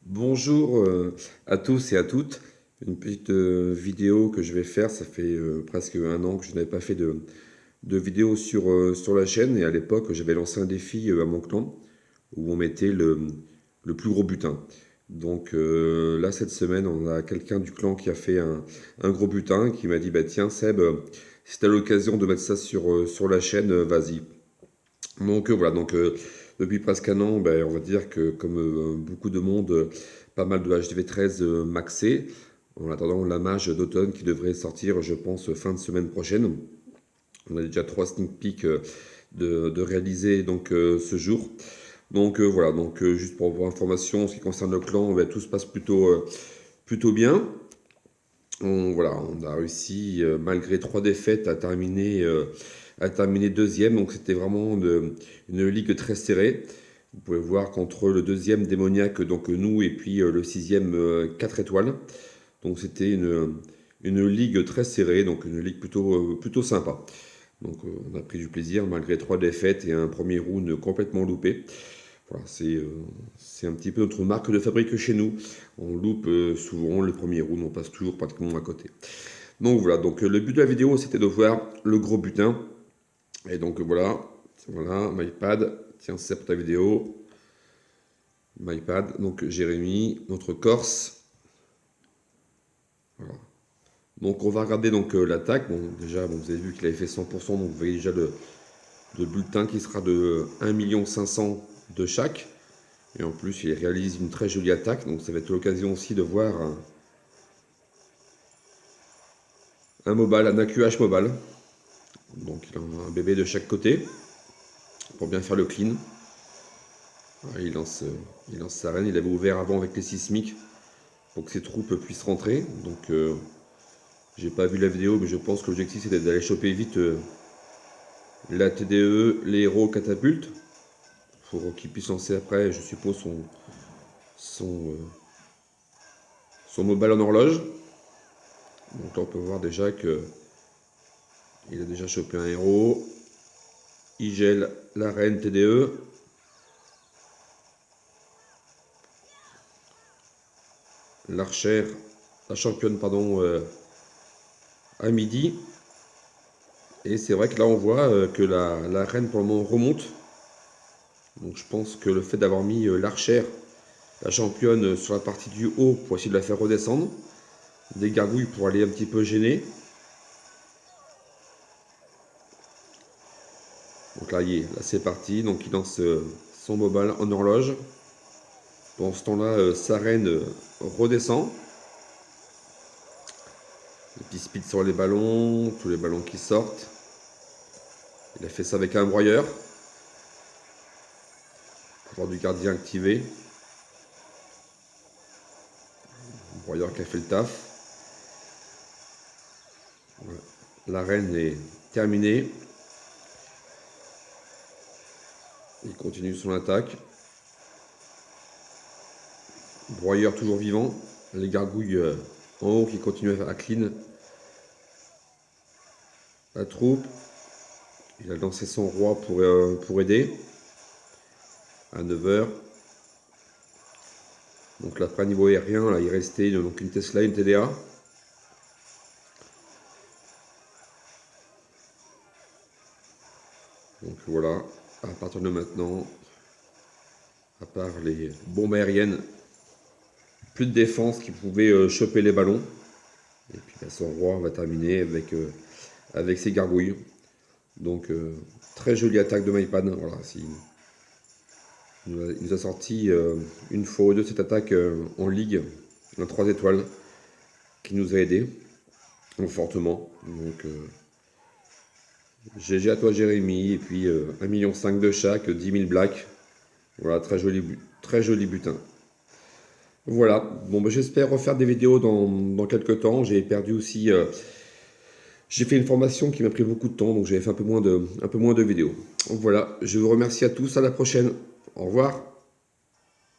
Bonjour à tous et à toutes. Une petite vidéo que je vais faire. Ça fait presque un an que je n'avais pas fait de vidéo sur la chaîne. Et à l'époque, j'avais lancé un défi à mon clan où on mettait le plus gros butin. Donc là, cette semaine, on a quelqu'un du clan qui a fait un gros butin qui m'a dit, bah tiens Seb, si tu as l'occasion de mettre ça sur la chaîne, vas-y. Donc voilà, depuis presque un an, ben, on va dire que comme beaucoup de monde, pas mal de HDV13 maxé, en attendant la mage d'automne qui devrait sortir, je pense, fin de semaine prochaine. On a déjà 3 sneak peeks de réaliser donc ce jour. Donc voilà, juste pour vos informations, en ce qui concerne le clan, ben, tout se passe plutôt bien. Voilà, on a réussi, malgré 3 défaites, à terminer deuxième. Donc c'était vraiment une ligue très serrée. Vous pouvez voir qu'entre le deuxième démoniaque, donc nous, et puis le sixième 4 étoiles. Donc c'était une ligue très serrée, donc une ligue plutôt sympa. Donc on a pris du plaisir malgré 3 défaites et un premier round complètement loupé. Voilà, c'est un petit peu notre marque de fabrique chez nous. On loupe souvent le premier round, on passe toujours pratiquement à côté. Donc voilà, le but de la vidéo c'était de voir le gros butin. Et donc voilà, MyPad, tiens c'est pour ta vidéo. MyPad, donc Jérémy, notre Corse. Voilà. Donc on va regarder l'attaque. Bon, déjà, vous avez vu qu'il avait fait 100%, donc vous voyez déjà le bulletin qui sera de 1,5 million de chaque. Et en plus, il réalise une très jolie attaque, donc ça va être l'occasion aussi de voir un mobile, un AQH mobile. Donc il a un bébé de chaque côté pour bien faire le clean. Voilà, il lance sa reine. Il avait ouvert avant avec les sismiques pour que ses troupes puissent rentrer. Donc j'ai pas vu la vidéo, mais je pense que l'objectif c'était d'aller choper vite la TDE, les héros catapultes, pour qu'ils puissent lancer après, je suppose, son mobile en horloge. Donc là on peut voir déjà que il a déjà chopé un héros. Il gèle la reine TDE. L'archère, la championne, pardon, à midi. Et c'est vrai que là on voit que la reine pour le moment remonte. Donc je pense que le fait d'avoir mis l'archère, la championne, sur la partie du haut pour essayer de la faire redescendre. Des gargouilles pour aller un petit peu gêner. Donc là, là c'est parti. Donc il lance son mobile en horloge. Pendant ce temps-là, sa reine redescend. Les petits speeds sur les ballons, tous les ballons qui sortent. Il a fait ça avec un broyeur. Pouvoir du gardien activé. Un broyeur qui a fait le taf. Voilà. La reine est terminée. Il continue son attaque. Broyeur toujours vivant. Les gargouilles en haut qui continuent à clean. La troupe. Il a lancé son roi pour aider. À 9 h. Donc là, après, niveau aérien, là, il restait donc une Tesla, une TDA. Donc voilà, à partir de maintenant, à part les bombes aériennes, plus de défense qui pouvait choper les ballons. Et puis là, son roi va terminer avec ses gargouilles. Donc très jolie attaque de MyPad. Voilà, il nous a sorti une fois ou deux cette attaque en ligue, un 3 étoiles, qui nous a aidé fortement. Donc GG à toi Jérémy, et puis 1,5 million de chaque, 10 000 blacks. Voilà, très joli butin. Voilà, bon, j'espère refaire des vidéos dans quelques temps. J'ai perdu aussi, j'ai fait une formation qui m'a pris beaucoup de temps, donc j'avais fait un peu moins de vidéos. Donc voilà, je vous remercie à tous, à la prochaine. Au revoir.